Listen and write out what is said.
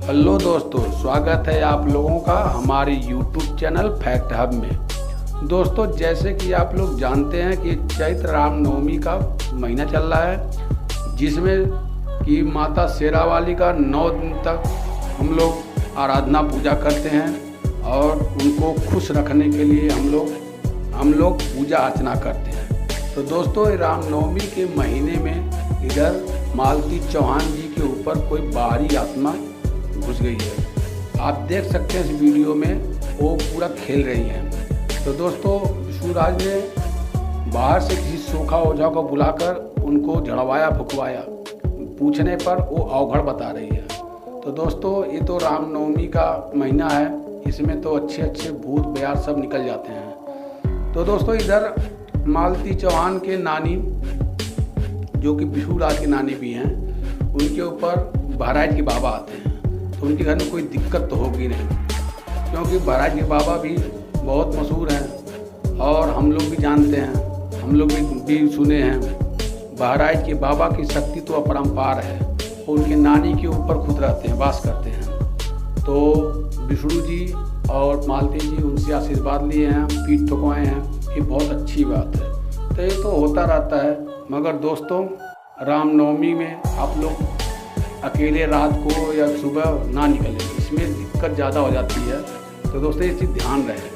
Hello दोस्तों, स्वागत है आप लोगों का हमारे YouTube चैनल फैक्ट हब में। दोस्तों, जैसे कि आप लोग जानते हैं कि चैत्र रामनवमी का महीना चल रहा है, जिसमें कि माता शेरावाली का 9 दिन तक हम लोग आराधना पूजा करते हैं और उनको खुश रखने के लिए हम लोग पूजा अर्चना करते हैं। तो दोस्तों, रामनवमी के महीने में इधर मालती चौहान जी के ऊपर कोई बाहरी आत्मा घुस गई है। आप देख सकते हैं इस वीडियो में, वो पूरा खेल रही हैं। तो दोस्तों, विष्णुराज ने बाहर से किसी सोखा ओझा को बुलाकर उनको झड़वाया फुकवाया। पूछने पर वो अवघड़ बता रही है। तो दोस्तों, ये तो रामनवमी का महीना है, इसमें तो अच्छे अच्छे भूत बयार सब निकल जाते हैं। तो दोस्तों, इधर मालती चौहान के नानी, जो कि विष्णुराज के नानी भी हैं, उनके ऊपर बहराइच के बाबा आते हैं। तो उनके घर में कोई दिक्कत तो होगी नहीं, क्योंकि बहराइच के बाबा भी बहुत मशहूर हैं और हम लोग भी जानते हैं, हम लोग भी सुने हैं। बहराइच के बाबा की शक्ति तो अपरंपार है। उनके नानी के ऊपर खुद रहते हैं, वास करते हैं। तो विष्णु जी और मालती जी उनसे आशीर्वाद लिए हैं, पीठ ठुकवाए हैं। ये बहुत अच्छी बात है। तो ये तो होता रहता है। मगर दोस्तों, रामनवमी में आप लोग अकेले रात को या सुबह ना निकलें, इसमें दिक्कत ज़्यादा हो जाती है। तो दोस्तों, ये चीज़ ध्यान रहे।